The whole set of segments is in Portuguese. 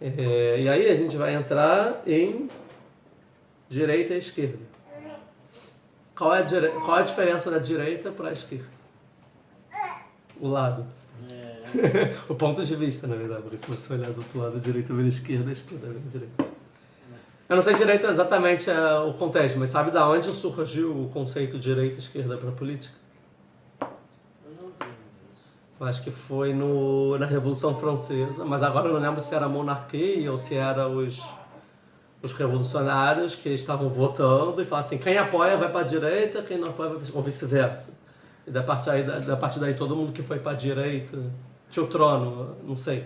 E aí a gente vai entrar em direita e esquerda. Qual é a diferença da direita para a esquerda? O lado. O ponto de vista, na verdade. Porque se você olhar do outro lado, a direita vem à esquerda, a esquerda vem à direita. Eu não sei direito exatamente o contexto, mas sabe da onde surgiu o conceito de direita e esquerda para a política? Eu acho que foi na Revolução Francesa, mas agora eu não lembro se era a monarquia ou se era os revolucionários que estavam votando e falavam assim, quem apoia vai para a direita, quem não apoia vai para a esquerda, ou vice-versa. E da partir daí todo mundo que foi para a direita tinha o trono, não sei.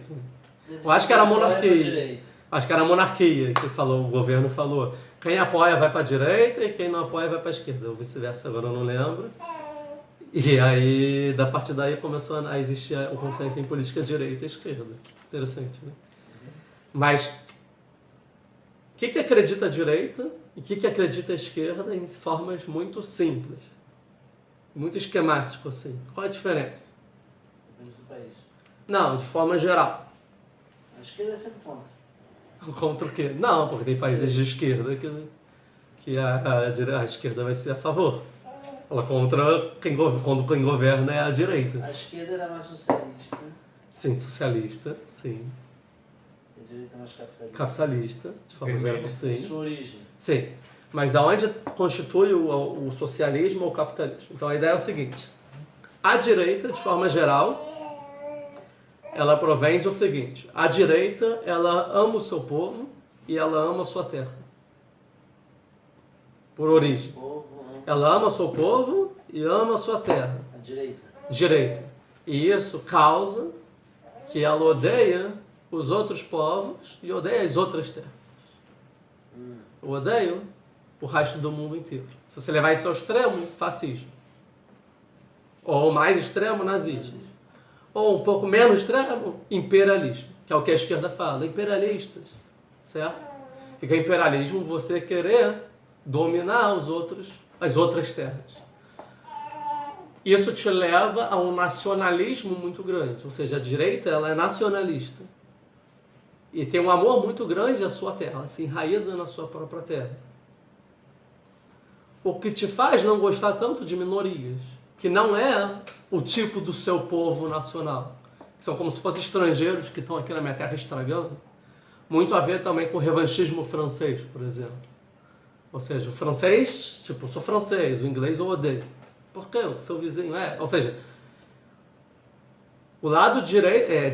Eu acho que era a monarquia. Acho que era a monarquia que falou, o governo falou, quem apoia vai para a direita e quem não apoia vai para a esquerda, ou vice-versa, agora eu não lembro. E aí, da partir daí, começou a existir o conceito em política direita e esquerda. Interessante, né? Mas, o que acredita a direita e o que acredita a esquerda em formas muito simples? Muito esquemático, assim. Qual a diferença? Depende do país. Não, de forma geral. A esquerda é sempre contra. Contra o quê? Não, porque tem países de esquerda que a esquerda vai ser a favor. Ela contra quando quem governa é a direita. A esquerda era mais socialista. Sim, socialista, sim. E a direita mais capitalista. Capitalista, de forma geral, sim. Sua origem. Sim. Mas da onde constitui o socialismo ou o capitalismo? Então a ideia é o seguinte. A direita, de forma geral, ela provém do seguinte. A direita, ela ama o seu povo e ela ama a sua terra. Por origem. Ela ama o seu povo e ama a sua terra. A direita. Direita. E isso causa que ela odeia os outros povos e odeia as outras terras. Eu odeio o resto do mundo inteiro. Se você levar isso ao extremo, fascismo. Ou mais extremo, nazismo. Ou um pouco menos extremo, imperialismo. Que é o que a esquerda fala. Imperialistas. Certo? E que é imperialismo você querer dominar as outras terras. Isso te leva a um nacionalismo muito grande. Ou seja, a direita ela é nacionalista. E tem um amor muito grande à sua terra. Ela se enraiza na sua própria terra. O que te faz não gostar tanto de minorias, que não é o tipo do seu povo nacional, que são como se fossem estrangeiros que estão aqui na minha terra estragando, muito a ver também com o revanchismo francês, por exemplo. Ou seja, o francês, tipo, eu sou francês, o inglês eu odeio. Por quê? O seu vizinho é. Ou seja, o lado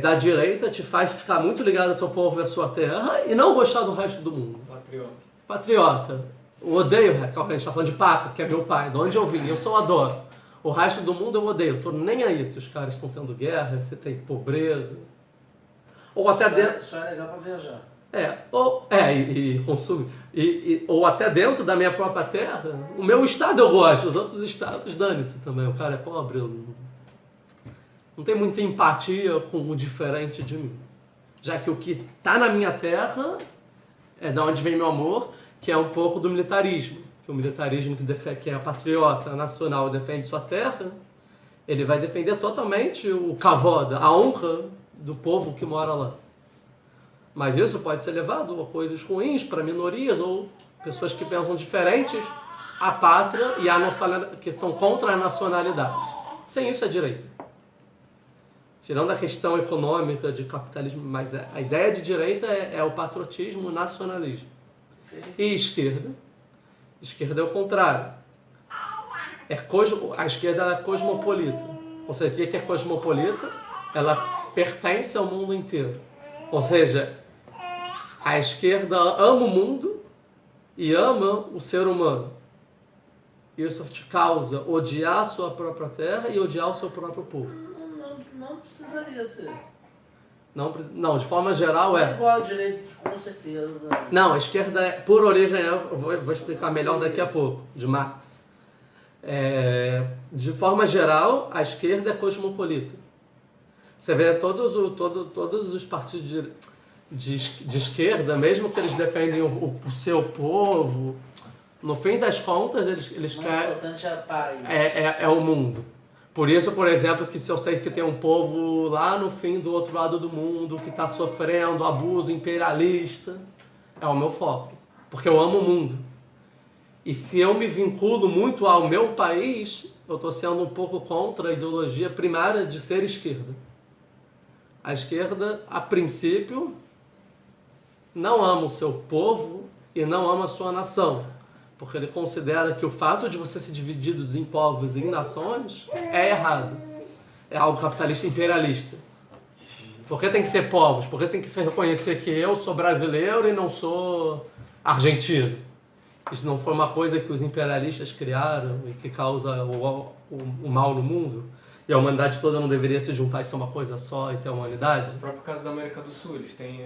da direita te faz ficar muito ligado ao seu povo e à sua terra e não gostar do resto do mundo. Patriota. Eu odeio, a gente está falando de pátria, que é meu pai, de onde eu vim, eu só adoro. O resto do mundo eu odeio, eu tô nem aí se os caras estão tendo guerra, se tem pobreza. Ou até dentro. Só é legal para viajar. E consumir. Ou até dentro da minha própria terra, o meu estado eu gosto, os outros estados, dane-se também. O cara é pobre, não tem muita empatia com o diferente de mim. Já que o que está na minha terra é da onde vem meu amor, que é um pouco do militarismo. Que o militarismo que é patriota nacional defende sua terra, ele vai defender totalmente o kavod, a honra do povo que mora lá. Mas isso pode ser levado a coisas ruins para minorias ou pessoas que pensam diferentes à pátria e que são contra a nacionalidade. Sem isso é direita. Tirando a questão econômica de capitalismo, mas a ideia de direita é o patriotismo, o nacionalismo. E esquerda? Esquerda é o contrário. A esquerda é cosmopolita. Ou seja, o que é cosmopolita? Ela pertence ao mundo inteiro. Ou seja, a esquerda ama o mundo e ama o ser humano. Isso te causa odiar a sua própria terra e odiar o seu próprio povo. Não precisaria ser. Não, de forma geral é. É igual a direita, que com certeza. Não, a esquerda, por origem, eu vou explicar melhor daqui a pouco, de Marx. De forma geral, a esquerda é cosmopolita. Você vê todos os partidos de esquerda, mesmo que eles defendem o seu povo, no fim das contas, eles o mais querem. importante é a paz. É o mundo. Por isso, por exemplo, que se eu sei que tem um povo lá no fim do outro lado do mundo que está sofrendo abuso imperialista, é o meu foco. Porque eu amo o mundo. E se eu me vinculo muito ao meu país, eu estou sendo um pouco contra a ideologia primária de ser esquerda. A esquerda, a princípio, não ama o seu povo e não ama a sua nação. Porque ele considera que o fato de você ser dividido em povos e em nações é errado. É algo capitalista imperialista. Por que tem que ter povos? Por que você tem que se reconhecer que eu sou brasileiro e não sou argentino? Isso não foi uma coisa que os imperialistas criaram e que causa o mal no mundo? E a humanidade toda não deveria se juntar e ser uma coisa só e ter a humanidade? No próprio caso da América do Sul, eles têm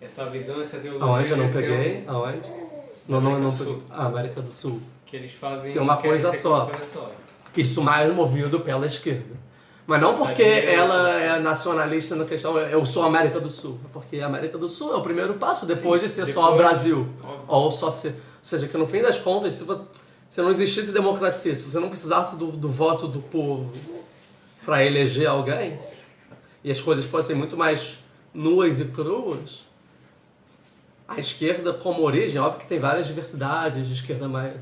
essa visão, essa ideologia. Aonde eu não de ser peguei? Aonde? Não peguei. Ah, América do Sul. Que eles fazem Ser uma querem coisa ser só. uma coisa só. Isso mais movido pela esquerda. Mas não porque ela é nacionalista na questão, eu sou América do Sul. Porque a América do Sul é o primeiro passo, depois de ser só Brasil. Óbvio. Ou só ser. Ou seja, que no fim das contas, se não existisse democracia, se você não precisasse do voto do povo para eleger alguém, e as coisas fossem muito mais nuas e cruas, a esquerda como origem, óbvio que tem várias diversidades de esquerda mais...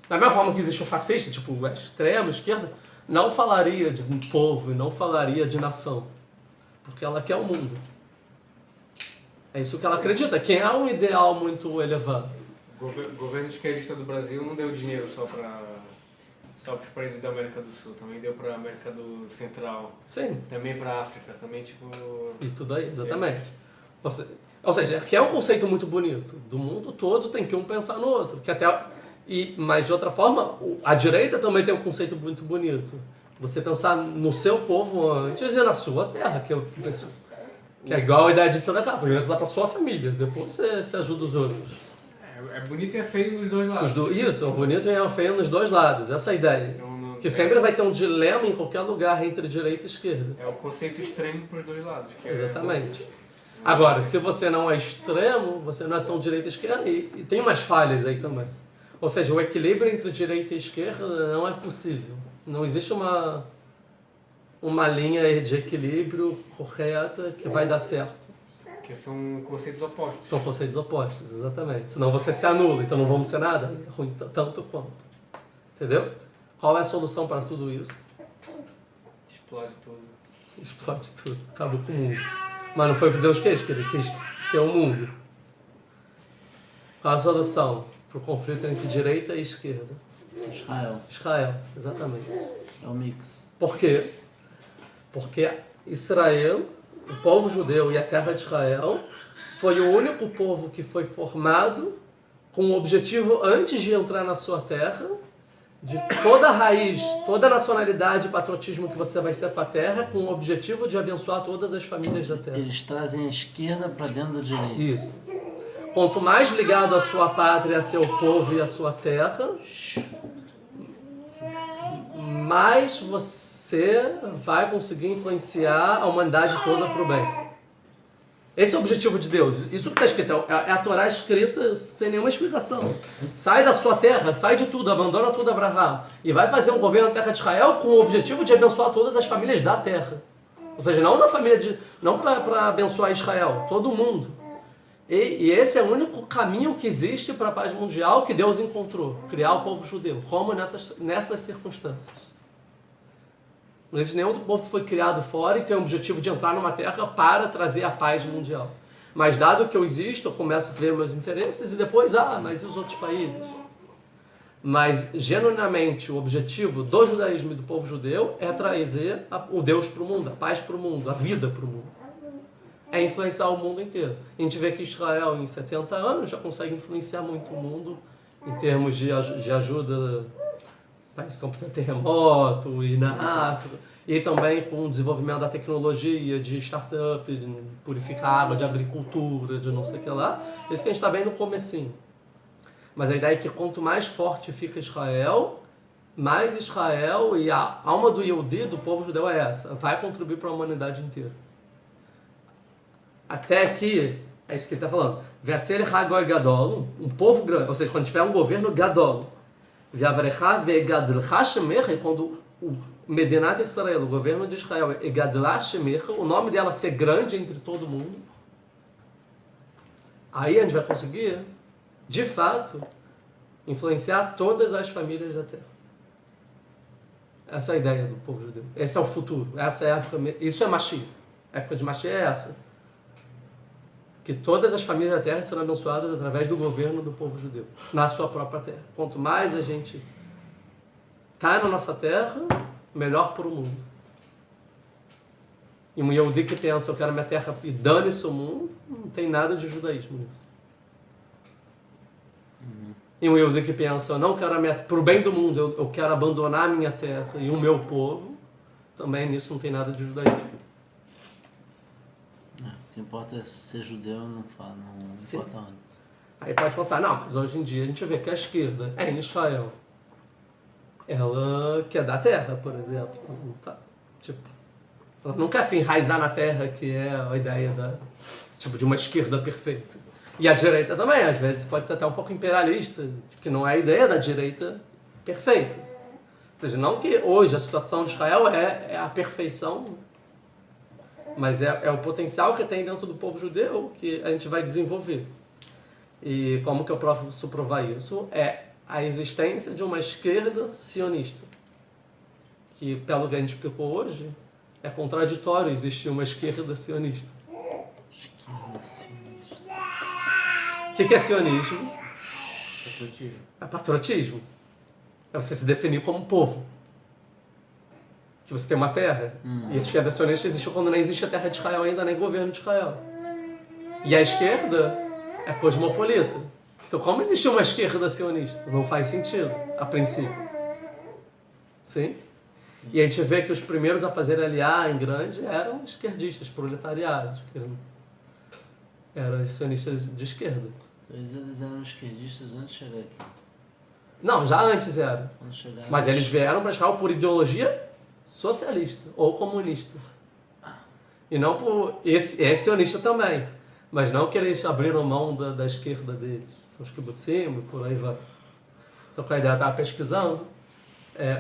Da mesma forma que existe o fascista, tipo, a extrema esquerda, não falaria de um povo e não falaria de nação. Porque ela quer o mundo. É isso que ela acredita, que é um ideal muito elevado. O governo esquerdista do Brasil não deu dinheiro só para os países da América do Sul, também deu para a América do Central, Sim. também para a África, também tipo... E tudo aí, exatamente. Ou seja, que é um conceito muito bonito. Do mundo todo tem que um pensar no outro. Mas de outra forma, a direita também tem um conceito muito bonito. Você pensar no seu povo antes e na sua terra, que é igual a ideia de da capa. Primeiro você dá para sua família, depois você ajuda os outros. É bonito e é feio nos dois lados. Isso, é bonito e é feio nos dois lados. Essa é a ideia. Que sempre vai ter um dilema em qualquer lugar entre direita e esquerda. É o conceito extremo para os dois lados. Exatamente. Agora, se você não é extremo, você não é tão direita e esquerda, e tem umas falhas aí também. Ou seja, o equilíbrio entre direita e esquerda não é possível. Não existe uma linha de equilíbrio correta que vai dar certo. Que são conceitos opostos. São conceitos opostos, exatamente. Senão você se anula, então não vamos ser nada. É ruim tanto quanto. Entendeu? Qual é a solução para tudo isso? Explode tudo. Explode tudo. Acabou com o mundo. Mas não foi o que Deus quis, que ele quis ter um mundo. Qual a solução para o conflito entre direita e esquerda? Israel, exatamente. É o mix. Por quê? Porque Israel, o povo judeu e a terra de Israel, foi o único povo que foi formado com o objetivo, antes de entrar na sua terra, de toda a raiz, toda a nacionalidade e patriotismo que você vai ser para a terra, com o objetivo de abençoar todas as famílias da terra. Eles trazem a esquerda para dentro da direita. Isso. Quanto mais ligado à sua pátria, a seu povo e à sua terra, mais você vai conseguir influenciar a humanidade toda para o bem. Esse é o objetivo de Deus. Isso que está escrito é a Torá escrita sem nenhuma explicação. Sai da sua terra, sai de tudo, abandona tudo, Abraham, e vai fazer um governo na terra de Israel com o objetivo de abençoar todas as famílias da terra. Ou seja, não na família não para abençoar Israel, todo mundo. E esse é o único caminho que existe para a paz mundial que Deus encontrou, criar o povo judeu, como nessas circunstâncias. Não existe nenhum outro povo que foi criado fora e tem o objetivo de entrar numa terra para trazer a paz mundial. Mas dado que eu existo, eu começo a ver meus interesses e depois, mas e os outros países? Mas, genuinamente, o objetivo do judaísmo e do povo judeu é trazer o Deus para o mundo, a paz para o mundo, a vida para o mundo. É influenciar o mundo inteiro. A gente vê que Israel, em 70 anos, já consegue influenciar muito o mundo em termos de ajuda, países que estão precisando de terremoto, e na África, e também com o desenvolvimento da tecnologia, de startup, de purificar água, de agricultura, de não sei o que lá. Isso que a gente está vendo no comecinho. Mas a ideia é que quanto mais forte fica Israel, mais Israel e a alma do Yehudi, do povo judeu, é essa. Vai contribuir para a humanidade inteira. Até aqui, é isso que ele está falando. Ve'aser hagoi gadol, um povo grande, ou seja, quando tiver um governo gadol, Ve'avrecha ve'egadlecha shemecha, e quando o Medinat Israel, o governo de Israel, egadlecha shemecha, o nome dela ser grande entre todo mundo, aí a gente vai conseguir, de fato, influenciar todas as famílias da Terra. Essa é a ideia do povo judeu. Esse é o futuro. Essa é a época, isso é Mashiach. A época de Mashiach é essa. Que todas as famílias da Terra serão abençoadas através do governo do povo judeu, na sua própria terra. Quanto mais a gente cai na nossa terra, melhor para o mundo. E um Yehudi que pensa, eu quero minha terra e dane-se o mundo, não tem nada de judaísmo nisso. E um Yehudi que pensa, eu não quero a minha terra, para o bem do mundo, eu quero abandonar a minha terra e o meu povo, também nisso não tem nada de judaísmo. O que importa é ser judeu, não importa onde. Aí pode pensar, não, mas hoje em dia a gente vê que a esquerda é em Israel. Ela quer dar terra, por exemplo. Tá, tipo, ela não quer se enraizar na terra, que é a ideia de uma esquerda perfeita. E a direita também, às vezes, pode ser até um pouco imperialista, que não é a ideia da direita perfeita. Ou seja, não que hoje a situação de Israel é a perfeição, mas é o potencial que tem dentro do povo judeu que a gente vai desenvolver. E como que eu posso provar isso? É a existência de uma esquerda sionista. Que, pelo que a gente explicou hoje, é contraditório existir uma esquerda sionista. Esquerda sionista. O que é sionismo? Patriotismo. É patriotismo. É você se definir como povo. Que você tem uma terra. E a esquerda sionista existiu quando nem existe a terra de Israel ainda, nem governo de Israel. E a esquerda é cosmopolita. Então, como existiu uma esquerda sionista? Não faz sentido, a princípio. Sim? E a gente vê que os primeiros a fazer aliar em grande eram esquerdistas, proletariados. Eram sionistas de esquerda. Eles eram esquerdistas antes de chegar aqui. Não, já antes eram. Quando chegaram, Mas eles vieram para Israel por ideologia socialista ou comunista. E não por... Esse é sionista também. Mas não que eles abriram mão da esquerda deles. São os kibbutzim e por aí vai. Então, com a ideia, eu estava pesquisando.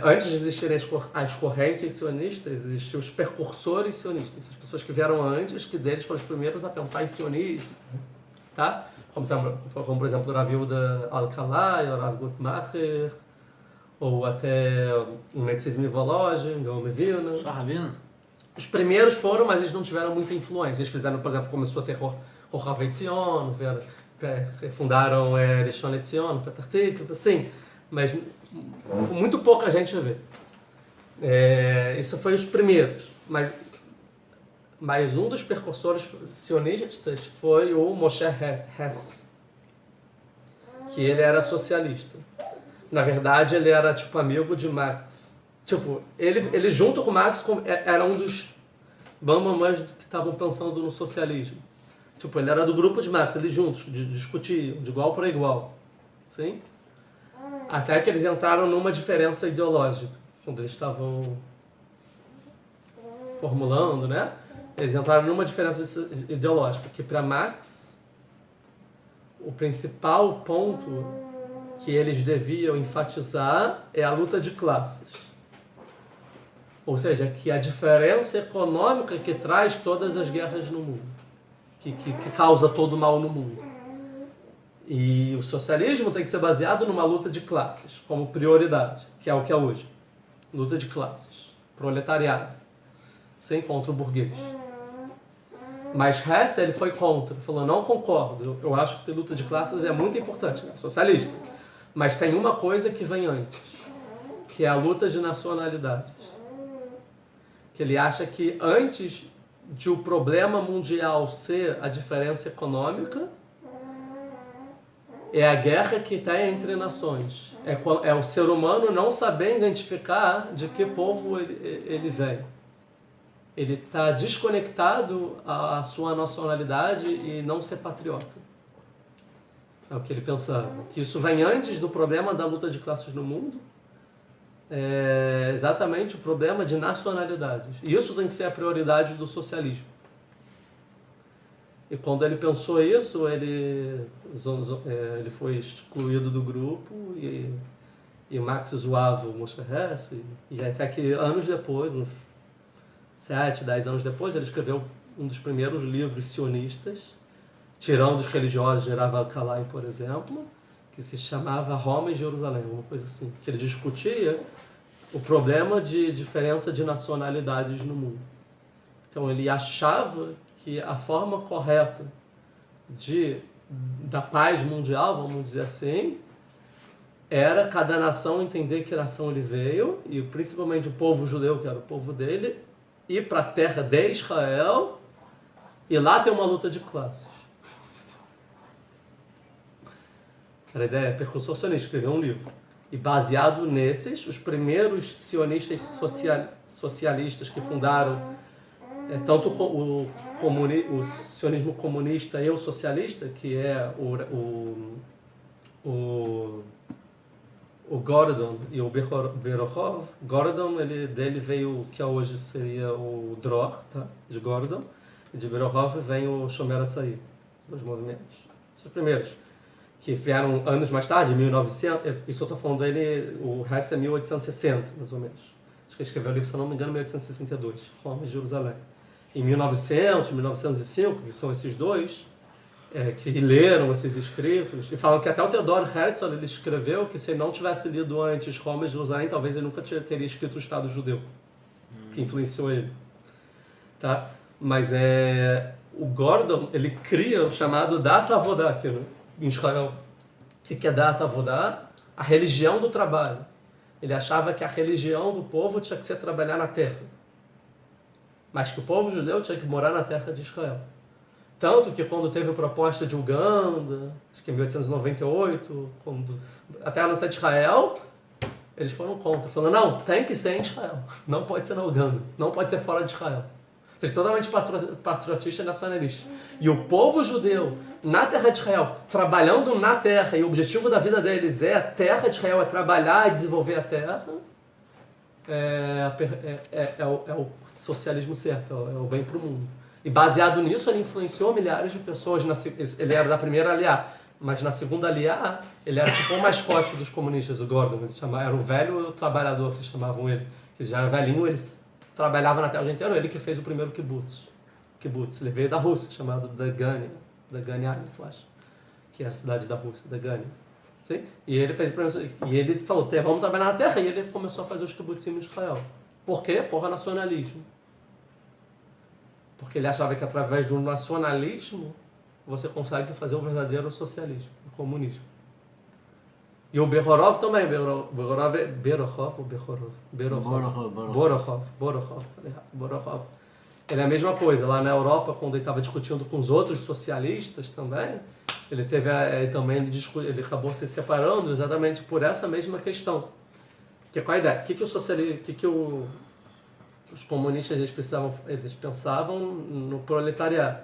Antes de existirem as correntes sionistas, existiam os percursores sionistas. As pessoas que vieram antes, que deles foram os primeiros a pensar em sionismo. Tá? Como por exemplo, o Rav Yehuda Alkalai, o Rav Guttmacher, ou até o Netziv Mivolozhin, o Gaon Vilna. Só rabino? Os primeiros foram, mas eles não tiveram muita influência. Eles fizeram, por exemplo, começou a ter Rochav Etzion, fundaram Rishon LeZion, Petah Tikva, assim, mas muito pouca gente vê. Isso foi os primeiros, mas um dos percursores sionistas foi o Moshe Hess, que ele era socialista. Na verdade, ele era tipo amigo de Marx. Tipo, ele junto com Marx era um dos bambamãs que estavam pensando no socialismo. Tipo, ele era do grupo de Marx, eles juntos discutiam de igual para igual. Sim? Até que eles entraram numa diferença ideológica, quando eles estavam formulando, né? Eles entraram numa diferença ideológica, que para Marx, o principal ponto que eles deviam enfatizar é a luta de classes. Ou seja, que a diferença econômica que traz todas as guerras no mundo, que causa todo o mal no mundo. E o socialismo tem que ser baseado numa luta de classes, como prioridade, que é o que é hoje. Luta de classes, proletariado, sem contra o burguês. Mas Hess, ele foi contra, falou, não concordo, eu acho que ter luta de classes é muito importante, né? Socialista. Mas tem uma coisa que vem antes, que é a luta de nacionalidades. Que ele acha que antes de o problema mundial ser a diferença econômica, é a guerra que tem entre nações. É o ser humano não saber identificar de que povo ele vem. Ele está desconectado à sua nacionalidade e não ser patriota. É o que ele pensava. Que isso vem antes do problema da luta de classes no mundo. É exatamente o problema de nacionalidades. E isso tem que ser a prioridade do socialismo. E quando ele pensou isso, ele foi excluído do grupo e e o Marx zoava o Moshe Hess, e até que anos depois, uns 7, 10 anos depois, ele escreveu um dos primeiros livros sionistas, tirando os religiosos de Rav Alkalai, por exemplo, que se chamava Roma e Jerusalém, uma coisa assim, que ele discutia o problema de diferença de nacionalidades no mundo. Então ele achava que a forma correta da paz mundial, vamos dizer assim, era cada nação entender que nação ele veio, e principalmente o povo judeu, que era o povo dele, ir para a terra de Israel e lá ter uma luta de classes. Era a ideia, percursor sionista, escreveu um livro. E baseado nesses, os primeiros sionistas socialistas que fundaram tanto o sionismo comunista e o socialista, que é o Gordon e o Berohov. Gordon, dele veio, que hoje seria o Dror, tá? De Gordon, e de Berohov vem o Shomer Hatzair, os movimentos. Os primeiros, que vieram anos mais tarde, 1900, isso eu estou falando dele, o resto é 1860, mais ou menos. Acho que ele escreveu o livro, se não me engano, em 1862, Roma e Jerusalém. Em 1900, 1905, que são esses dois, que leram esses escritos, e falam que até o Theodor Herzl ele escreveu que se ele não tivesse lido antes Roma e Jerusalém, talvez ele nunca teria escrito o Estado Judeu, que influenciou ele. Tá? Mas o Gordon, ele cria o chamado Dat Avodah aqui, né, em Israel. O que é Dat Avodah? A religião do trabalho. Ele achava que a religião do povo tinha que ser trabalhar na terra, mas que o povo judeu tinha que morar na terra de Israel. Tanto que quando teve a proposta de Uganda, acho que em 1898, quando a terra não ser de Israel, eles foram contra, falando, não, tem que ser em Israel, não pode ser na Uganda, não pode ser fora de Israel. Ou seja, totalmente patriotista e nacionalista. E o povo judeu, na terra de Israel, trabalhando na terra, e o objetivo da vida deles a terra de Israel, é trabalhar e desenvolver a terra, é o socialismo certo, é o bem para o mundo. E baseado nisso, ele influenciou milhares de pessoas. Ele era da primeira aliá, mas na segunda aliá, ele era tipo o mascote dos comunistas, o Gordon. Era o velho trabalhador que chamavam ele. Ele já era velhinho, ele trabalhava na terra o dia inteiro. Ele que fez o primeiro kibbutz. Ele veio da Rússia, chamado Dagania, que era a cidade da Rússia, Dagania. Sim? E ele fez e ele falou, vamos trabalhar na terra, e ele começou a fazer os kibbutzim de Israel. Por quê? Porra, nacionalismo. Porque ele achava que através do nacionalismo você consegue fazer um verdadeiro socialismo, o comunismo. E o Berohov também, Berohov. Ele é a mesma coisa. Lá na Europa, quando ele estava discutindo com os outros socialistas também, ele teve também ele acabou se separando exatamente por essa mesma questão. Que qual a ideia? Os comunistas eles pensavam no proletariado,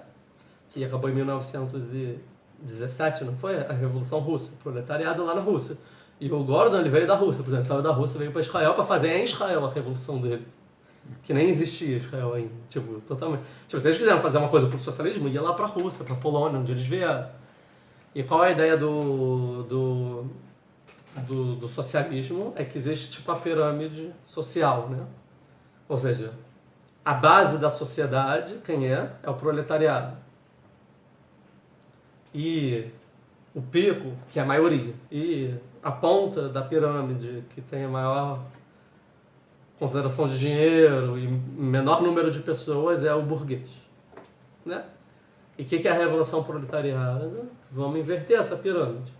que acabou em 1917, não foi? A Revolução Russa, proletariado lá na Rússia. E o Gordon, ele veio da Rússia, por exemplo, saiu da Rússia, veio para Israel para fazer em Israel a revolução dele, que nem existia Israel ainda, totalmente. Se eles quiseram fazer uma coisa para o socialismo, ia lá para a Rússia, para a Polônia, onde eles vieram. E qual é a ideia do socialismo? É que existe tipo a pirâmide social, né? Ou seja, a base da sociedade, quem é? É o proletariado. E o pico, que é a maioria. E a ponta da pirâmide, que tem a maior consideração de dinheiro e menor número de pessoas, é o burguês. Né? E o que é a revolução proletariada? Vamos inverter essa pirâmide.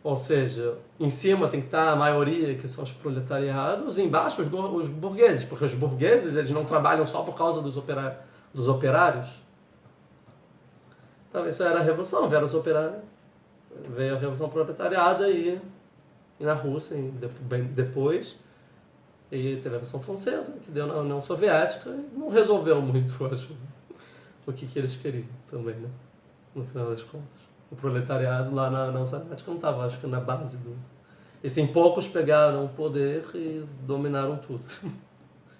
Ou seja, em cima tem que estar a maioria, que são os proletariados, e embaixo os burgueses, porque os burgueses eles não trabalham só por causa dos operários. Então isso era a revolução, vieram os operários, veio a revolução proletariada e na Rússia, depois, e teve a Revolução Francesa, que deu na União Soviética, e não resolveu muito, eu acho, o que eles queriam também, né? No final das contas. O proletariado lá na União Soviética não estava, acho que na base do... E sim, poucos pegaram o poder e dominaram tudo.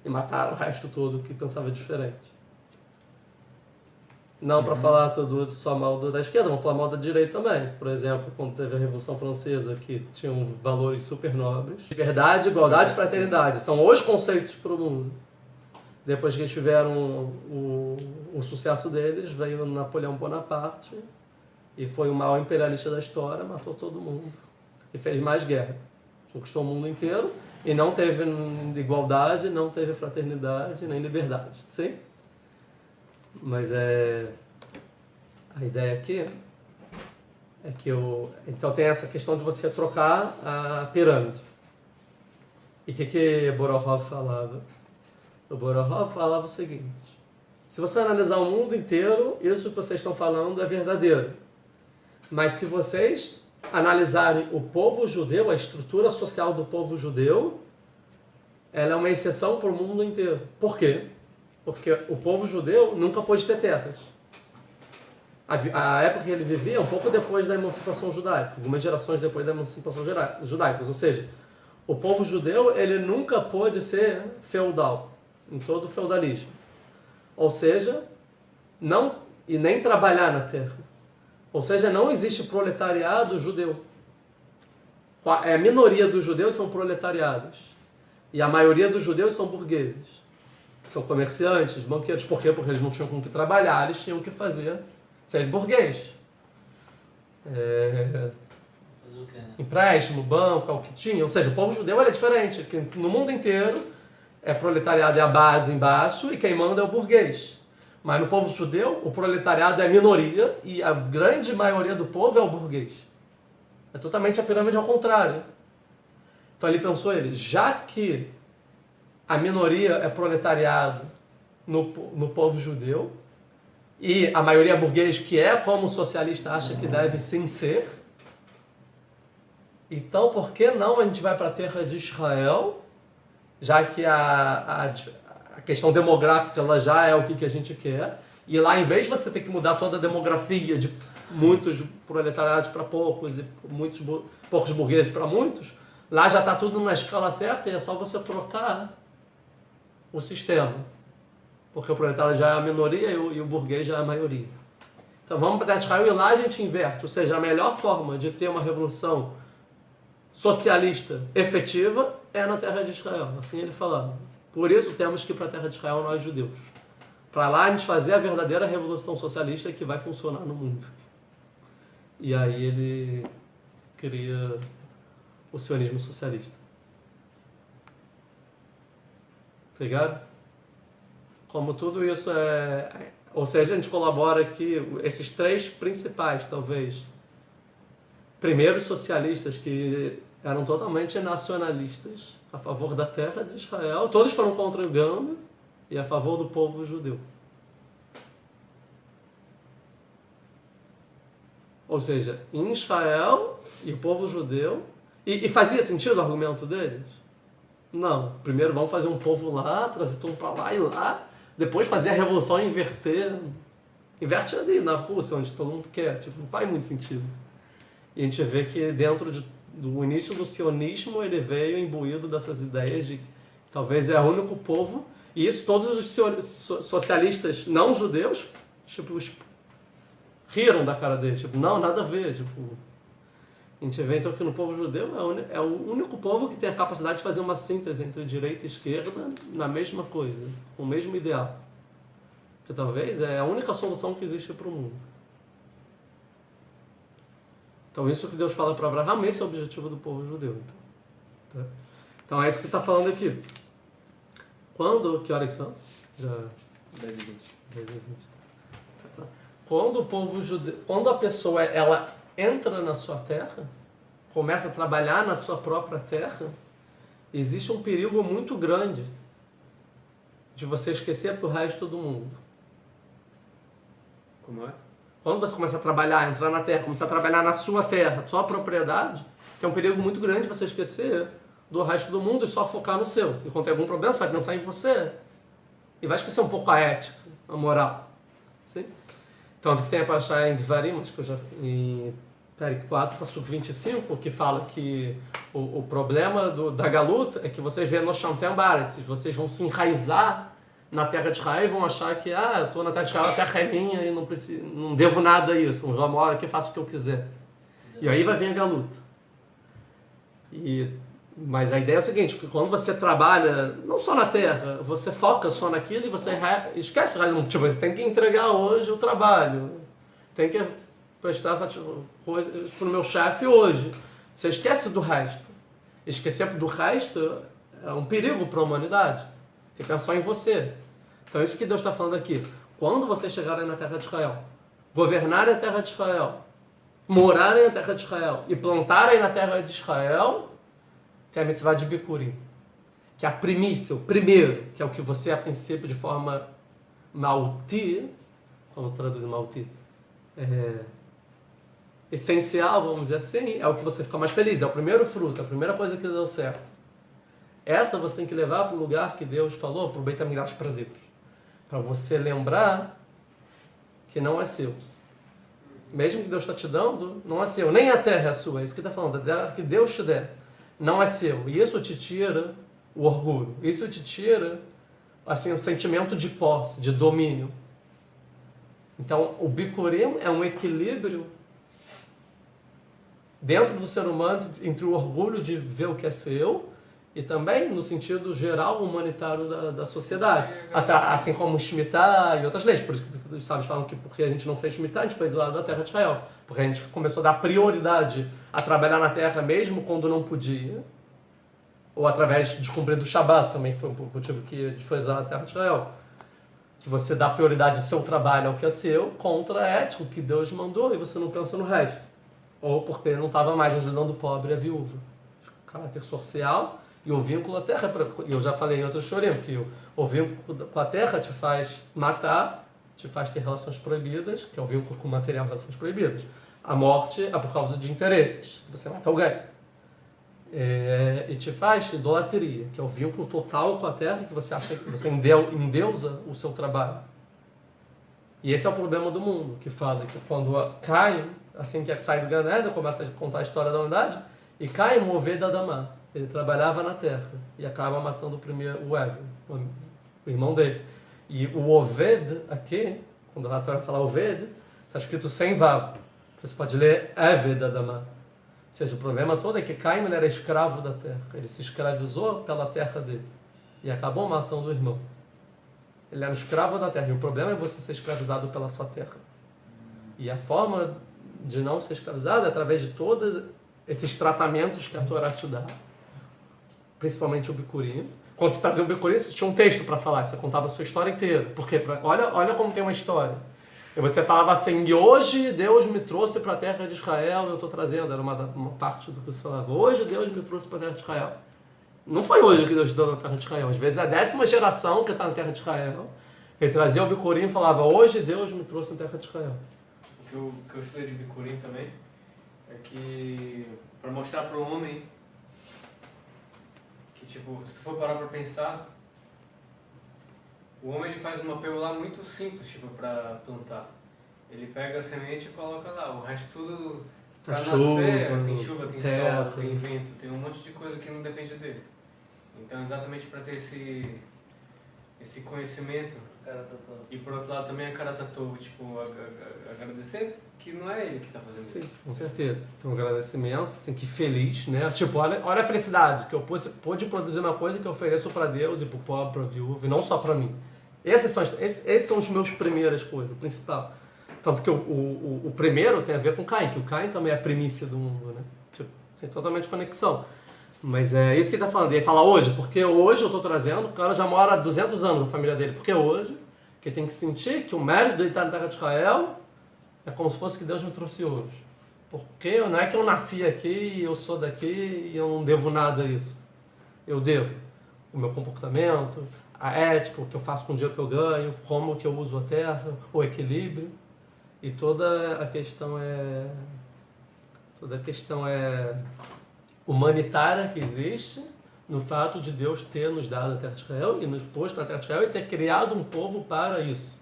E mataram o resto todo que pensava diferente. Não para falar só mal da esquerda, vamos falar mal da direita também. Por exemplo, quando teve a Revolução Francesa, que tinham valores super nobres. Liberdade, igualdade e fraternidade. São os conceitos para o mundo. Depois que eles tiveram o sucesso deles, veio Napoleão Bonaparte e foi o maior imperialista da história, matou todo mundo. E fez mais guerra. Conquistou o mundo inteiro e não teve igualdade, não teve fraternidade, nem liberdade. Sim? Mas a ideia aqui é que então tem essa questão de você trocar a pirâmide. E o que Borokov falava? O Borokov falava o seguinte: se você analisar o mundo inteiro, isso que vocês estão falando é verdadeiro. Mas se vocês analisarem o povo judeu, a estrutura social do povo judeu, ela é uma exceção para o mundo inteiro. Por quê? Porque o povo judeu nunca pôde ter terras. A época que ele vivia é um pouco depois da emancipação judaica, algumas gerações depois da emancipação judaica. Ou seja, o povo judeu ele nunca pôde ser feudal, em todo o feudalismo. Ou seja, e nem trabalhar na terra. Ou seja, não existe proletariado judeu. A minoria dos judeus são proletariados. E a maioria dos judeus são burgueses. São comerciantes, banqueiros. Por quê? Porque eles não tinham com que trabalhar, eles tinham que fazer ser burguês. Empréstimo, banco, é o que tinha. Ou seja, o povo judeu é diferente. Que no mundo inteiro, proletariado é a base embaixo e quem manda é o burguês. Mas no povo judeu, o proletariado é a minoria e a grande maioria do povo é o burguês. É totalmente a pirâmide ao contrário. Então ele pensou, já que a minoria é proletariado no povo judeu e a maioria é burguês, que é como o socialista acha que deve sim ser, então por que não a gente vai para a terra de Israel, já que a questão demográfica ela já é o que a gente quer, e lá em vez de você ter que mudar toda a demografia de muitos proletariados para poucos e poucos burgueses para muitos, lá já está tudo na escala certa e é só você trocar o sistema. Porque o proletário já é a minoria e o burguês já é a maioria. Então vamos para a terra de Israel e lá a gente inverte. Ou seja, a melhor forma de ter uma revolução socialista efetiva é na terra de Israel. Assim ele falava. Por isso temos que ir para a terra de Israel nós judeus. Para lá a gente fazer a verdadeira revolução socialista que vai funcionar no mundo. E aí ele cria o sionismo socialista. Ligado? Como tudo isso ou seja, a gente colabora aqui, esses três principais, talvez. Primeiro, os socialistas, que eram totalmente nacionalistas, a favor da terra de Israel. Todos foram contra o Gandhi e a favor do povo judeu. Ou seja, em Israel e o povo judeu. E fazia sentido o argumento deles? Não. Primeiro vamos fazer um povo lá, trazer tudo para lá e lá. Depois fazer a revolução e inverter. Inverte ali na Rússia, onde todo mundo quer. Tipo, não faz muito sentido. E a gente vê que dentro do início do sionismo, ele veio imbuído dessas ideias de que talvez é o único povo. E isso todos os socialistas não judeus, tipo, riram da cara deles. Tipo, não, nada a ver. Tipo, a gente vê então que no povo judeu é o único povo que tem a capacidade de fazer uma síntese entre direita e esquerda na mesma coisa, com o mesmo ideal. Que talvez é a única solução que existe para o mundo. Então isso que Deus fala para Abraão, esse é o objetivo do povo judeu. Então, tá? Então é isso que está falando aqui. Que horas são? Já 10h20. Quando o povo judeu, quando a pessoa ela entra na sua terra, começa a trabalhar na sua própria terra, existe um perigo muito grande de você esquecer pro resto do mundo. Como é? Quando você começa a trabalhar, entrar na terra, começar a trabalhar na sua terra, sua propriedade, tem um perigo muito grande você esquecer do resto do mundo e só focar no seu. E quando tem algum problema, você vai pensar em você e vai esquecer um pouco a ética, a moral. Sim? Tanto que tem a Parashá em Devarim, acho que eu já em Perek 4, Pasuk 25, que fala que o problema da galuta é que vocês vêem no Shantem Baretz, vocês vão se enraizar na terra de Israel e vão achar que, eu estou na terra de Israel, a terra é minha e não devo nada a isso. Eu moro aqui, faço o que eu quiser. E aí vai vir a galuta. Mas a ideia é o seguinte, que quando você trabalha, não só na terra, você foca só naquilo e você esquece, tipo, tem que entregar hoje o trabalho, tem que prestar coisas para o meu chefe hoje. Você esquece do resto. Esquecer do resto é um perigo para a humanidade. Você pensa só em você. Então é isso que Deus está falando aqui. Quando vocês chegarem na terra de Israel, governarem a terra de Israel, morarem na terra de Israel e plantarem na terra de Israel, tem a mitzvah de Bikurim, que é a primícia, o primeiro, que é o que você, a princípio, de forma malti, como traduz malti, essencial, vamos dizer assim, é o que você fica mais feliz, é o primeiro fruto, a primeira coisa que deu certo. Essa você tem que levar para o lugar que Deus falou, para o Beit HaMikdash, para Deus. Para você lembrar que não é seu. Mesmo que Deus está te dando, não é seu. Nem a terra é sua, é isso que está falando, a terra que Deus te der, não é seu. E isso te tira o orgulho, isso te tira assim, o sentimento de posse, de domínio. Então, o Bikurim é um equilíbrio dentro do ser humano entre o orgulho de ver o que é seu e também no sentido geral humanitário da sociedade. Assim como o Shemitah e outras leis. Por isso que os sábios falam que porque a gente não fez Shemitah, a gente fez lá da terra de Israel. Porque a gente começou a dar prioridade a trabalhar na terra mesmo quando não podia. Ou através de cumprir do Shabat, também foi um motivo que a gente fez lá na terra de Israel. Que você dá prioridade ao seu trabalho, ao que é seu, contra a ética, o que Deus mandou, e você não pensa no resto. Ou porque não estava mais ajudando o pobre e a viúva. Caráter social e o vínculo à terra. Eu já falei em outro chorinho que o vínculo com a terra te faz matar, te faz ter relações proibidas, que é o vínculo com o material, relações proibidas. A morte é por causa de interesses, você mata alguém. E te faz idolatria, que é o vínculo total com a terra, que você acha que você endeusa o seu trabalho. E esse é o problema do mundo, que fala que quando cai, assim que sai do Gan Eden, começa a contar a história da humanidade, e cai um Oved Adamá. Ele trabalhava na terra e acaba matando o Evan, o irmão dele. E o Oved aqui, quando a Torá fala Oved, está escrito sem vav. Você pode ler Eved Adamá. Ou seja, o problema todo é que Caim era escravo da terra. Ele se escravizou pela terra dele e acabou matando o irmão. Ele era um escravo da terra. E o problema é você ser escravizado pela sua terra. E a forma de não ser escravizado é através de todos esses tratamentos que a Torá te dá. Principalmente o Bikurim. Quando você trazia o Bikurim, você tinha um texto para falar. Você contava a sua história inteira. Porque olha como tem uma história. E você falava assim, e hoje Deus me trouxe para a terra de Israel, eu estou trazendo, era uma parte do que você falava. Hoje Deus me trouxe para a terra de Israel. Não foi hoje que Deus te deu na terra de Israel. Às vezes a 10ª geração que está na terra de Israel, ele trazia o Bikurim e falava, hoje Deus me trouxe na terra de Israel. O que eu estudei de Bikurim também é que, para mostrar para o homem que, tipo, se tu for parar para pensar, o homem ele faz um apelo lá muito simples, tipo, para plantar. Ele pega a semente e coloca lá, o resto tudo para nascer, tem chuva, tem sol, tem vento, tem um monte de coisa que não depende dele. Então, exatamente para ter esse conhecimento, e por outro lado também a Karatatov, tipo, agradecer que não é ele que está fazendo isso. Sim, com certeza. Então, agradecimento, você tem que ir feliz, né? Tipo, olha a felicidade, que eu pude produzir uma coisa que eu ofereço para Deus e para o pobre, para a viúva, e não só para mim. Esses são os meus primeiras coisas, o principal. Tanto que o primeiro tem a ver com Caim, que o Caim também é a primícia do mundo, né? Tipo, tem totalmente conexão. Mas é isso que ele está falando. E ele fala hoje, porque hoje eu estou trazendo, o cara já mora há 200 anos na família dele, porque hoje, que ele tem que sentir que o mérito de ele estar na terra de Israel é como se fosse que Deus me trouxe hoje. Porque não é que eu nasci aqui, eu sou daqui e eu não devo nada a isso. Eu devo o meu comportamento, a ética, o que eu faço com o dinheiro que eu ganho, como que eu uso a terra, o equilíbrio. E toda a questão é humanitária que existe no fato de Deus ter nos dado a terra de Israel e nos posto na terra de Israel e ter criado um povo para isso.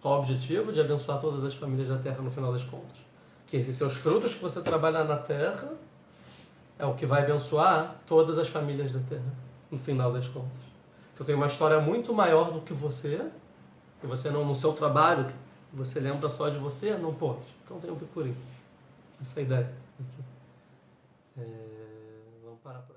Qual o objetivo? De abençoar todas as famílias da terra no final das contas. Que esses seus frutos que você trabalha na terra é o que vai abençoar todas as famílias da terra no final das contas. Então tem uma história muito maior do que você não, no seu trabalho, que você lembra só de você, não pode. Então tem um picurim. Essa é a ideia aqui. Vamos parar por